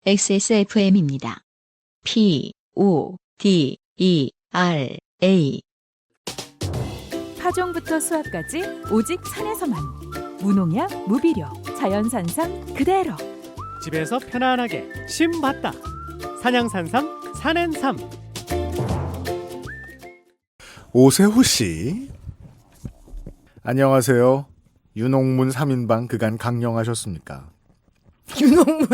XSFM입니다. PODERA 파종부터 수확까지 오직 산에서만. 무농약, 무비료, 자연산삼 그대로. 집에서 편안하게 심봤다. 산양산삼 산앤삼. 오세호 씨, 안녕하세요. 유농문 3인방 그간 강령하셨습니까? 유농문.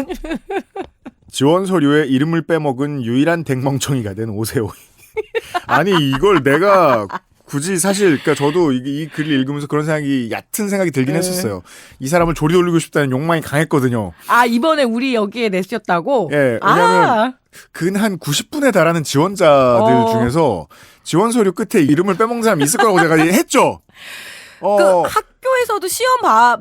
지원 서류에 이름을 빼먹은 유일한 댕멍청이가 된 오세호. 아니 이걸 내가 굳이 사실 그러니까 저도 이 글을 읽으면서 그런 생각이 얕은 생각이 들긴 했었어요. 이 사람을 조리 돌리고 싶다는 욕망이 강했거든요. 아, 이번에 우리 여기에 내셨다고? 예, 왜냐하면 근 한 90분에 달하는 지원자들 중에서 지원 서류 끝에 이름을 빼먹는 사람이 있을 거라고 제가 했죠. 그 학교에서도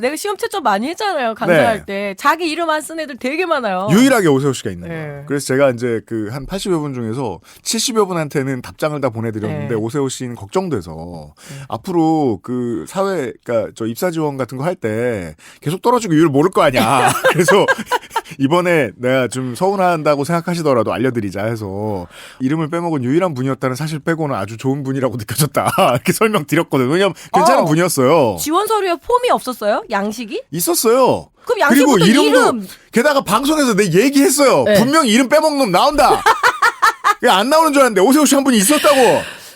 내가 시험 채점 많이 했잖아요. 강사할 때. 자기 이름 안 쓴 애들 되게 많아요. 유일하게 오세호 씨가 있는 네. 거예요. 그래서 제가 이제 그 한 80여 분 중에서 70여 분한테는 답장을 다 보내드렸는데 네. 오세호 씨는 걱정돼서 앞으로 그 사회, 그러니까 저 입사 지원 같은 거 할 때 계속 떨어지고 이유를 모를 거 아니야. 그래서 이번에 내가 좀 서운한다고 생각하시더라도 알려드리자 해서 이름을 빼먹은 유일한 분이었다는 사실 빼고는 아주 좋은 분이라고 느껴졌다. 이렇게 설명드렸거든요. 왜냐면 괜찮은 분이었어요. 지원 서류에 폼이 없었어요? 양식이? 있었어요. 그럼 양식부터 그리고 이름도 이름. 게다가 방송에서 내 얘기했어요. 네. 분명히 이름 빼먹는 놈 나온다. 안 나오는 줄 알았는데 오세호 씨 한 분이 있었다고.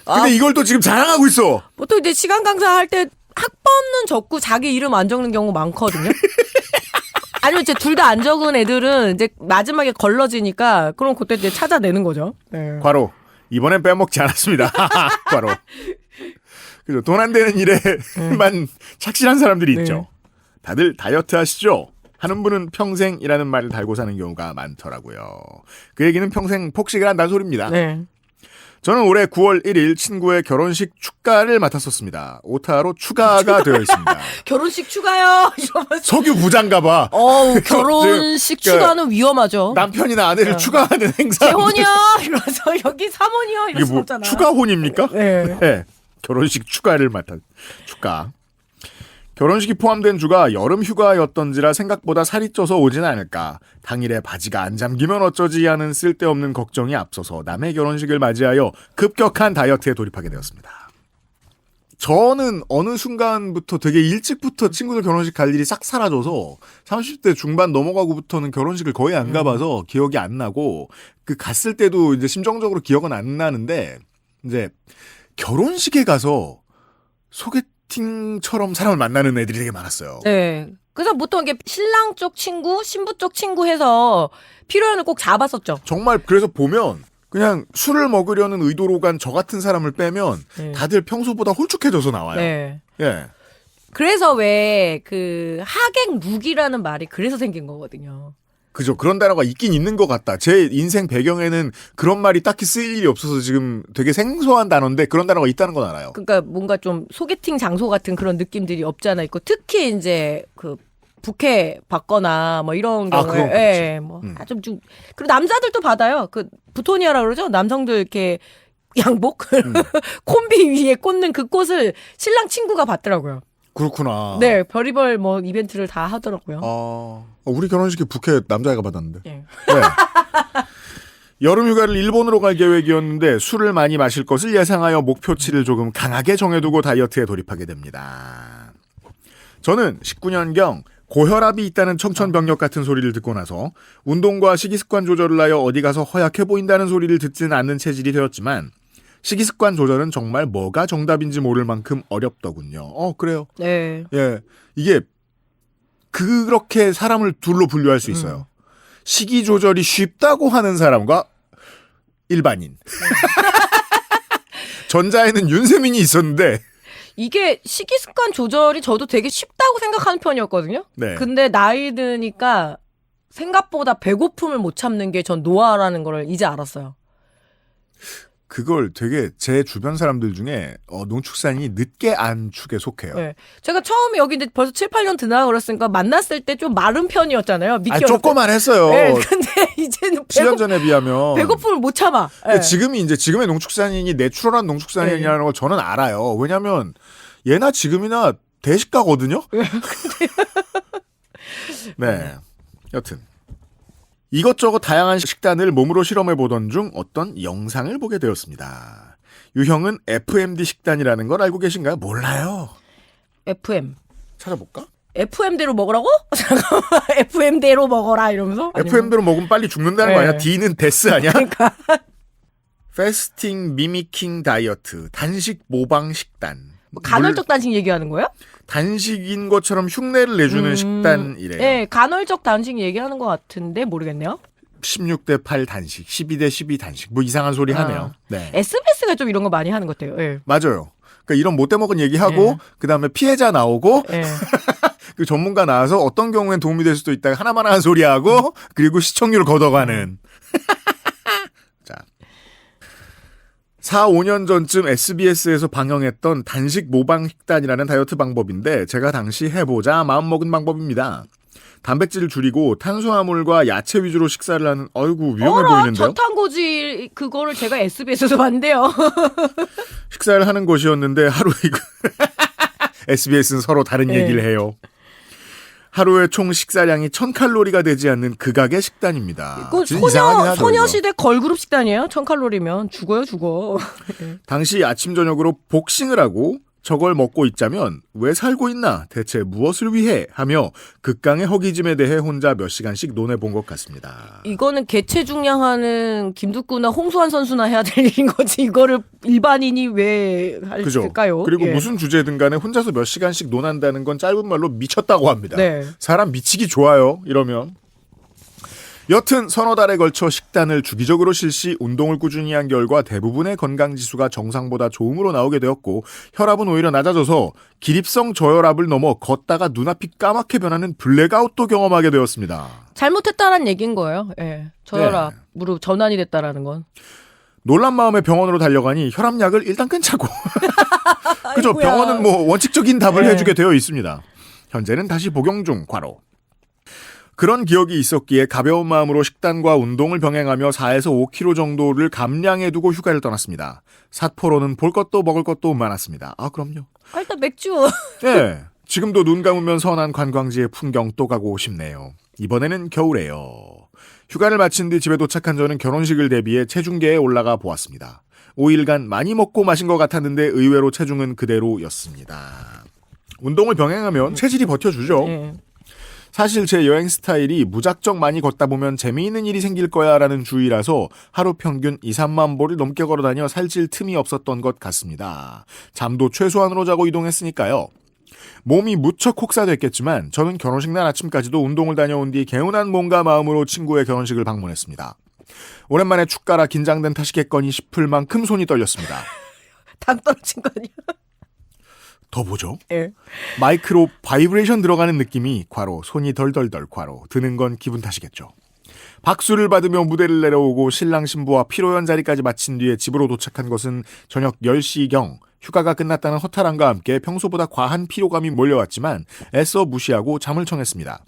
근데 이걸 또 지금 자랑하고 있어. 보통 이제 시간 강사 할 때 학번은 적고 자기 이름 안 적는 경우 많거든요. 아니면 이제 둘 다 안 적은 애들은 이제 마지막에 걸러지니까 그럼 그때 이제 찾아내는 거죠. 네. 과로. 이번엔 빼먹지 않았습니다. 과로. 그죠. 돈 안 되는 일에만 착실한 사람들이 있죠. 다들 다이어트 하시죠? 하는 분은 평생이라는 말을 달고 사는 경우가 많더라고요. 그 얘기는 평생 폭식을 한다는 소리입니다. 네. 저는 올해 9월 1일 친구의 결혼식 축가를 맡았었습니다. 오타로 추가가 되어 있습니다. 결혼식 추가요. 이러면서. 석유 부장가 봐. 결혼식 추가는 위험하죠. 남편이나 아내를 추가하는 행사. 재혼이요. 이러면서 여기 사모니요. 이럴 이게 수 뭐 없잖아. 추가혼입니까? 네. 네. 결혼식 축가를 맡은 축가. 결혼식이 포함된 주가 여름 휴가였던지라 생각보다 살이 쪄서 오진 않을까. 당일에 바지가 안 잠기면 어쩌지 하는 쓸데없는 걱정이 앞서서 남의 결혼식을 맞이하여 급격한 다이어트에 돌입하게 되었습니다. 저는 어느 순간부터 되게 일찍부터 친구들 결혼식 갈 일이 싹 사라져서 30대 중반 넘어가고부터는 결혼식을 거의 안 가봐서 기억이 안 나고 그 갔을 때도 이제 심정적으로 기억은 안 나는데 이제 결혼식에 가서 소개팅처럼 사람을 만나는 애들이 되게 많았어요. 네. 그래서 보통 이게 신랑 쪽 친구, 신부 쪽 친구 해서 필요한을 꼭 잡았었죠. 정말 그래서 보면 그냥 술을 먹으려는 의도로 간 저 같은 사람을 빼면 다들 평소보다 홀쭉해져서 나와요. 네. 예. 그래서 왜 그 하객 룩이라는 말이 그래서 생긴 거거든요. 그죠. 그런 단어가 있긴 있는 것 같다. 제 인생 배경에는 그런 말이 딱히 쓰일 일이 없어서 지금 되게 생소한 단어인데 그런 단어가 있다는 건 알아요. 그러니까 뭔가 좀 소개팅 장소 같은 그런 느낌들이 없잖아 있고 특히 이제 그 부케 받거나 뭐 이런 경우에 그건 예, 뭐 좀 그리고 남자들도 받아요. 그 부토니아라 그러죠. 남성들 이렇게 양복 콤비 위에 꽂는 그 꽃을 신랑 친구가 받더라고요. 그렇구나. 네, 별의별 뭐 이벤트를 다 하더라고요. 우리 결혼식에 부케 남자애가 받았는데. 네. 네. 여름 휴가를 일본으로 갈 계획이었는데 술을 많이 마실 것을 예상하여 목표치를 조금 강하게 정해두고 다이어트에 돌입하게 됩니다. 저는 19년경 고혈압이 있다는 청천벽력 같은 소리를 듣고 나서 운동과 식이습관 조절을 하여 어디 가서 허약해 보인다는 소리를 듣지는 않는 체질이 되었지만 식이습관 조절은 정말 뭐가 정답인지 모를 만큼 어렵더군요. 그래요. 네. 예. 이게 그렇게 사람을 둘로 분류할 수 있어요. 식이 조절이 쉽다고 하는 사람과 일반인. 전자에는 윤세민이 있었는데 이게 식이습관 조절이 저도 되게 쉽다고 생각하는 편이었거든요. 네. 근데 나이 드니까 생각보다 배고픔을 못 참는 게 전 노화라는 걸 이제 알았어요. 그걸 되게 제 주변 사람들 중에 농축산인이 늦게 안 축에 속해요. 네. 제가 처음에 여기 이제 벌써 7, 8년 드나 그랬으니까 만났을 때 좀 마른 편이었잖아요. 조그만 했어요. 네, 근데 이제는 7년 전에 비하면. 배고픔을 못 참아. 근데 네. 지금의 농축산인이 내추럴한 농축산인이라는 걸 저는 알아요. 왜냐면 얘나 지금이나 대식가거든요. 네. 여튼 이것저것 다양한 식단을 몸으로 실험해보던 중 어떤 영상을 보게 되었습니다. 유형은 FMD 식단이라는 걸 알고 계신가요? 몰라요. FM. 찾아볼까? FM대로 먹으라고? 잠깐만. FM대로 먹어라 이러면서? FM대로 먹으면 빨리 죽는다는 거 네. 아니야? D는 데스 아니야? 그러니까. 패스팅 미미킹 다이어트, 단식 모방 식단. 뭐 간헐적 단식 얘기하는 거예요? 단식인 것처럼 흉내를 내주는 식단이래요. 네, 간헐적 단식 얘기하는 것 같은데 모르겠네요. 16대 8 단식, 12대 12 단식, 뭐 이상한 소리 하네요. 네. SBS가 좀 이런 거 많이 하는 것 같아요. 예. 맞아요. 그러니까 이런 못돼 먹은 얘기하고 그 다음에 피해자 나오고 예. 그 전문가 나와서 어떤 경우엔 도움이 될 수도 있다 하나만 한 소리하고 그리고 시청률을 걷어가는. 자, 4, 5년 전쯤 SBS에서 방영했던 단식 모방 식단이라는 다이어트 방법인데 제가 당시 해보자 마음먹은 방법입니다. 단백질을 줄이고 탄수화물과 야채 위주로 식사를 하는 어이구 위험해 보이는데요. 저탄고지 그거를 제가 SBS에서 봤는데요. 식사를 하는 것이었는데 하루 이거 SBS는 서로 다른 네. 얘기를 해요. 하루에 총 식사량이 1000칼로리가 되지 않는 극악의 식단입니다. 그 진짜 이상하긴 하죠, 이거. 소녀시대 걸그룹 식단이에요. 1000칼로리면 죽어요, 죽어. 당시 아침 저녁으로 복싱을 하고 저걸 먹고 있자면 왜 살고 있나 대체 무엇을 위해 하며 극강의 허기짐에 대해 혼자 몇 시간씩 논해본 것 같습니다. 이거는 개체 중량하는 김두구나 홍수환 선수나 해야 될 일인 거지. 이거를 일반인이 왜 그죠? 할까요? 그리고 예. 무슨 주제든 간에 혼자서 몇 시간씩 논한다는 건 짧은 말로 미쳤다고 합니다. 네. 사람 미치기 좋아요. 이러면. 여튼 서너 달에 걸쳐 식단을 주기적으로 실시 운동을 꾸준히 한 결과 대부분의 건강지수가 정상보다 좋음으로 나오게 되었고 혈압은 오히려 낮아져서 기립성 저혈압을 넘어 걷다가 눈앞이 까맣게 변하는 블랙아웃도 경험하게 되었습니다. 잘못했다라는 얘기인 거예요. 예. 저혈압으로 전환이 됐다라는 건. 놀란 마음에 병원으로 달려가니 혈압약을 일단 끊자고. 그죠? 아이고야. 병원은 뭐 원칙적인 답을 네. 해주게 되어 있습니다. 현재는 다시 복용 중, 괄호. 그런 기억이 있었기에 가벼운 마음으로 식단과 운동을 병행하며 4에서 5kg 정도를 감량해두고 휴가를 떠났습니다. 삿포로는 볼 것도 먹을 것도 많았습니다. 아, 그럼요. 아, 일단 맥주. 네, 지금도 눈 감으면 선한 관광지의 풍경 또 가고 싶네요. 이번에는 겨울에요. 휴가를 마친 뒤 집에 도착한 저는 결혼식을 대비해 체중계에 올라가 보았습니다. 5일간 많이 먹고 마신 것 같았는데 의외로 체중은 그대로였습니다. 운동을 병행하면 체질이 버텨주죠. 예. 사실 제 여행 스타일이 무작정 많이 걷다 보면 재미있는 일이 생길 거야라는 주의라서 하루 평균 2, 3만 보를 넘게 걸어다녀 살찔 틈이 없었던 것 같습니다. 잠도 최소한으로 자고 이동했으니까요. 몸이 무척 혹사됐겠지만 저는 결혼식 날 아침까지도 운동을 다녀온 뒤 개운한 몸과 마음으로 친구의 결혼식을 방문했습니다. 오랜만에 축가라 긴장된 탓이겠거니 싶을 만큼 손이 떨렸습니다. 당 떨어진 거 아니야? 더 보죠. 예. 마이크로 바이브레이션 들어가는 느낌이 괄호 손이 덜덜덜 괄호 드는 건 기분 탓이겠죠. 박수를 받으며 무대를 내려오고 신랑 신부와 피로연 자리까지 마친 뒤에 집으로 도착한 것은 저녁 10시경. 휴가가 끝났다는 허탈함과 함께 평소보다 과한 피로감이 몰려왔지만 애써 무시하고 잠을 청했습니다.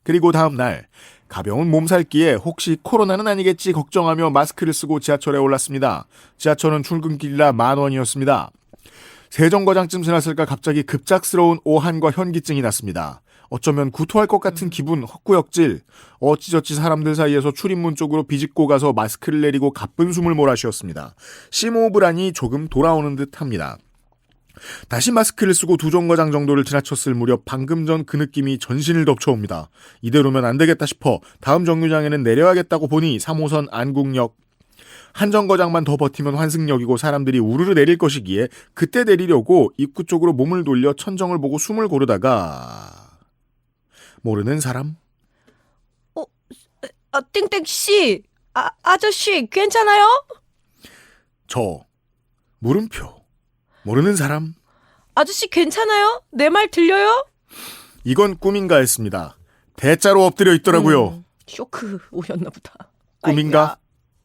그리고 다음 날 가벼운 몸살기에 혹시 코로나는 아니겠지 걱정하며 마스크를 쓰고 지하철에 올랐습니다. 지하철은 출근길이라 10,000원이었습니다. 세정거장쯤 지났을까 갑자기 급작스러운 오한과 현기증이 났습니다. 어쩌면 구토할 것 같은 기분, 헛구역질. 어찌저찌 사람들 사이에서 출입문 쪽으로 비집고 가서 마스크를 내리고 가쁜 숨을 몰아쉬었습니다. 심호흡을 조금 돌아오는 듯합니다. 다시 마스크를 쓰고 두 정거장 정도를 지나쳤을 무렵 방금 전 그 느낌이 전신을 덮쳐옵니다. 이대로면 안 되겠다 싶어 다음 정류장에는 내려야겠다고 보니 3호선 안국역. 한 정거장만 더 버티면 환승역이고 사람들이 우르르 내릴 것이기에 그때 내리려고 입구 쪽으로 몸을 돌려 천정을 보고 숨을 고르다가 모르는 사람? 땡땡씨, 아저씨, 괜찮아요? 저 물음표 모르는 사람? 아저씨, 괜찮아요? 내 말 들려요? 이건 꿈인가 했습니다. 대자로 엎드려 있더라고요. 쇼크 오셨나 보다. 꿈인가? 아이고야.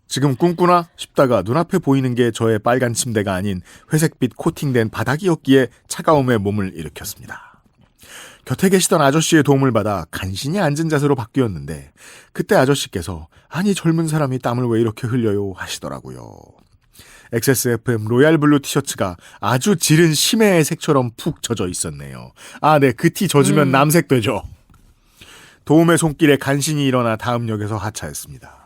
지금 꿈꾸나 싶다가 눈앞에 보이는 게 저의 빨간 침대가 아닌 회색빛 코팅된 바닥이었기에 차가움에 몸을 일으켰습니다. 곁에 계시던 아저씨의 도움을 받아 간신히 앉은 자세로 바뀌었는데 그때 아저씨께서 아니 젊은 사람이 땀을 왜 이렇게 흘려요 하시더라고요. XSFM 로얄블루 티셔츠가 아주 지른 심해의 색처럼 푹 젖어 있었네요. 아, 네, 그 티 젖으면 남색 되죠. 도움의 손길에 간신히 일어나 다음 역에서 하차했습니다.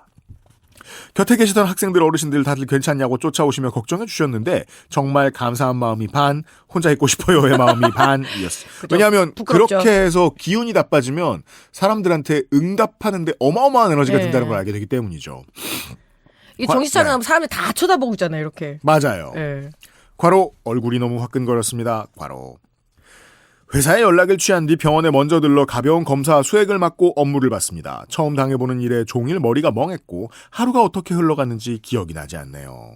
곁에 계시던 학생들 어르신들 다들 괜찮냐고 쫓아오시며 걱정해 주셨는데 정말 감사한 마음이 반, 혼자 있고 싶어요의 마음이 반이었어요. 왜냐하면 부끄럽죠. 그렇게 해서 기운이 나빠지면 사람들한테 응답하는데 어마어마한 에너지가 네. 든다는 걸 알게 되기 때문이죠. 이 정신 차리면 사람들이 다 쳐다보고 있잖아요. 이렇게. 맞아요. 예. 괄호 얼굴이 너무 화끈거렸습니다. 괄호 회사에 연락을 취한 뒤 병원에 먼저 들러 가벼운 검사 수액을 맞고 업무를 받습니다. 처음 당해보는 일에 종일 머리가 멍했고 하루가 어떻게 흘러갔는지 기억이 나지 않네요.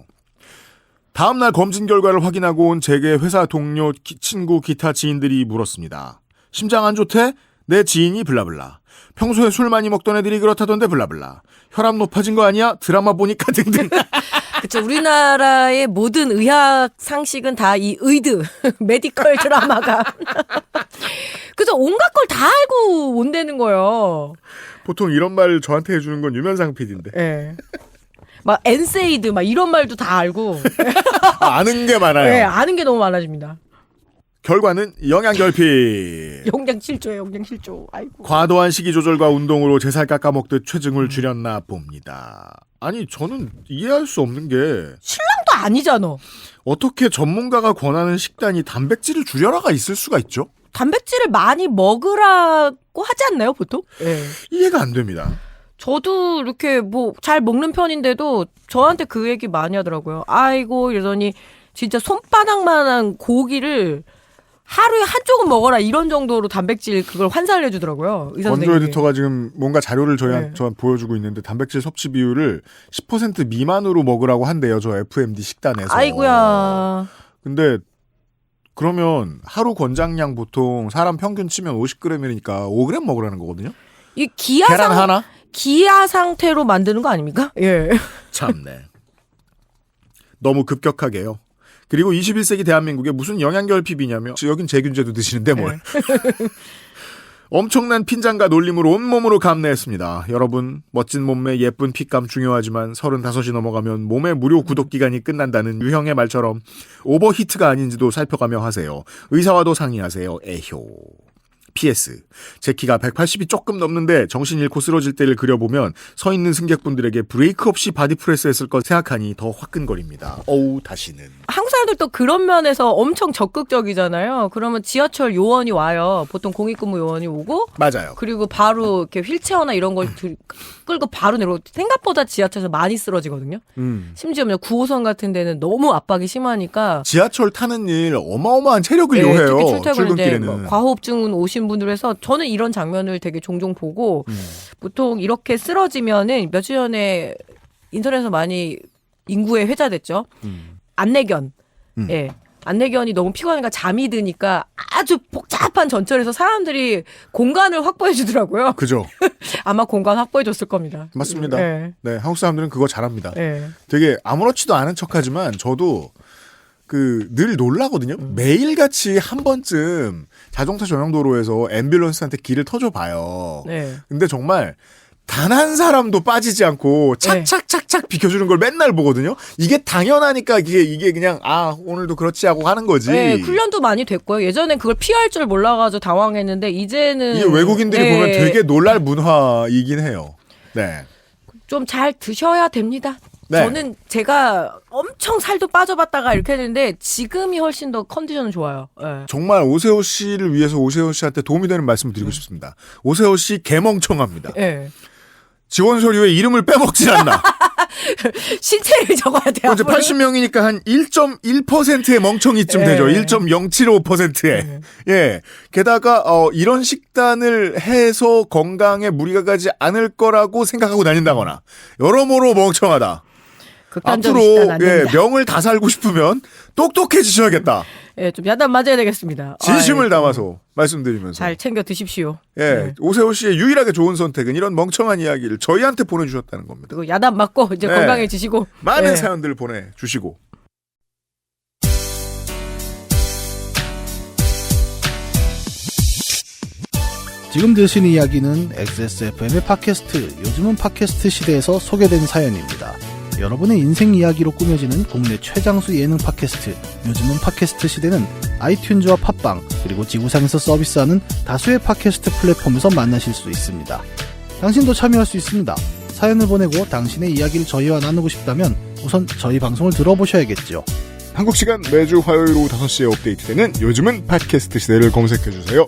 다음날 검진 결과를 확인하고 온 제게 회사 동료, 친구, 기타 지인들이 물었습니다. 심장 안 좋대? 내 지인이 블라블라. 평소에 술 많이 먹던 애들이 그렇다던데 블라블라. 혈압 높아진 거 아니야? 드라마 보니까 등등. 그쵸. 우리나라의 모든 의학 상식은 다 이 의드, 메디컬 드라마가. 그래서 온갖 걸 다 알고 온다는 거예요. 보통 이런 말 저한테 해주는 건 유면상 PD인데. 예. 막 엔세이드 막 이런 말도 다 알고. 아는 게 많아요. 예, 아는 게 너무 많아집니다. 결과는 영양결핍. 용량 7조에 용량 7조. 아이고. 과도한 식이 조절과 운동으로 제 살 깎아먹듯 체중을 줄였나 봅니다. 아니 저는 이해할 수 없는 게 신랑도 아니잖아. 어떻게 전문가가 권하는 식단이 단백질을 줄여라가 있을 수가 있죠? 단백질을 많이 먹으라고 하지 않나요, 보통? 예. 이해가 안 됩니다. 저도 이렇게 뭐 잘 먹는 편인데도 저한테 그 얘기 많이 하더라고요. 아이고 이러더니 진짜 손바닥만한 고기를 하루에 한 조금 먹어라 이런 정도로 단백질 그걸 환산을 해주더라고요. 의사 원조 선생님이. 에디터가 지금 뭔가 자료를 네. 저한테 보여주고 있는데 단백질 섭취 비율을 10% 미만으로 먹으라고 한대요. 저 FMD 식단에서. 아이고야. 근데 그러면 하루 권장량 보통 사람 평균 치면 50g이니까 5g 먹으라는 거거든요. 이 계란 하나? 기아 상태로 만드는 거 아닙니까? 예. 참네. 너무 급격하게요. 그리고 21세기 대한민국에 무슨 영양결핍이냐며 여긴 제균제도 드시는데 뭘. 엄청난 핀잔과 놀림을 온몸으로 감내했습니다. 여러분 멋진 몸매 예쁜 핏감 중요하지만 35이 넘어가면 몸의 무료 구독기간이 끝난다는 유형의 말처럼 오버히트가 아닌지도 살펴가며 하세요. 의사와도 상의하세요. 에효. PS. 제 키가 180이 조금 넘는데 정신 잃고 쓰러질 때를 그려보면 서 있는 승객분들에게 브레이크 없이 바디프레스 했을 것 생각하니 더 화끈거립니다. 어우 다시는. 한국 사람들도 그런 면에서 엄청 적극적이잖아요. 그러면 지하철 요원이 와요. 보통 공익근무 요원이 오고 맞아요. 그리고 바로 이렇게 휠체어나 이런 걸 끌고 바로 내려. 생각보다 지하철에서 많이 쓰러지거든요. 심지어 9호선 같은 데는 너무 압박이 심하니까 지하철 타는 일 어마어마한 체력을 네, 요해요. 특히 출퇴근 이제 출근길에는. 뭐 과호흡증 오신 분들 해서 저는 이런 장면을 되게 종종 보고 보통 이렇게 쓰러지면은 며칠 전에 인터넷에서 많이 인구에 회자됐죠. 안내견. 예. 안내견이 너무 피곤하니까 잠이 드니까 아주 복잡한 전철에서 사람들이 공간을 확보해 주더라고요. 그죠. 아마 공간 확보해 줬을 겁니다. 맞습니다. 예. 네, 한국 사람들은 그거 잘합니다. 예. 되게 아무렇지도 않은 척하지만 저도 늘 놀라거든요. 매일같이 한 번쯤 자동차 전용도로에서 앰뷸런스한테 길을 터줘봐요. 네. 근데 정말 단 한 사람도 빠지지 않고 착착착착 비켜주는 걸 맨날 보거든요. 이게 당연하니까 이게 그냥 오늘도 그렇지 하고 하는 거지. 네, 훈련도 많이 됐고요. 예전엔 그걸 피할 줄 몰라가지고 당황했는데 이제는 이게 외국인들이 네. 보면 되게 놀랄 문화이긴 해요. 네. 좀 잘 드셔야 됩니다. 네. 저는 제가 엄청 살도 빠져봤다가 이렇게 했는데 지금이 훨씬 더 컨디션은 좋아요. 네. 정말 오세호 씨를 위해서 오세호 씨한테 도움이 되는 말씀을 드리고 싶습니다. 오세호 씨 개멍청합니다. 네. 지원 서류에 이름을 빼먹질 않나. 신체를 적어야 돼요. 이제 80명이니까 한 1.1%의 멍청이쯤 네. 되죠. 1.075%에. 예. 게다가 이런 식단을 해서 건강에 무리가 가지 않을 거라고 생각하고 다닌다거나 여러모로 멍청하다. 극단적인 앞으로 식단 안 됩니다. 명을 다 살고 싶으면 똑똑해지셔야겠다. 예, 좀 야단 맞아야 되겠습니다. 진심을 아이, 담아서 말씀드리면서. 잘 챙겨 드십시오. 예, 네. 오세호 씨의 유일하게 좋은 선택은 이런 멍청한 이야기를 저희한테 보내주셨다는 겁니다. 그리고 야단 맞고 이제 네. 건강해지시고 많은 예. 사연들을 보내주시고. 지금 들으신 이야기는 XSFM의 팟캐스트, 요즘은 팟캐스트 시대에서 소개된 사연입니다. 여러분의 인생 이야기로 꾸며지는 국내 최장수 예능 팟캐스트, 요즘은 팟캐스트 시대는 아이튠즈와 팟빵, 그리고 지구상에서 서비스하는 다수의 팟캐스트 플랫폼에서 만나실 수 있습니다. 당신도 참여할 수 있습니다. 사연을 보내고 당신의 이야기를 저희와 나누고 싶다면 우선 저희 방송을 들어보셔야겠죠. 한국 시간 매주 화요일 오후 5시에 업데이트되는 요즘은 팟캐스트 시대를 검색해주세요.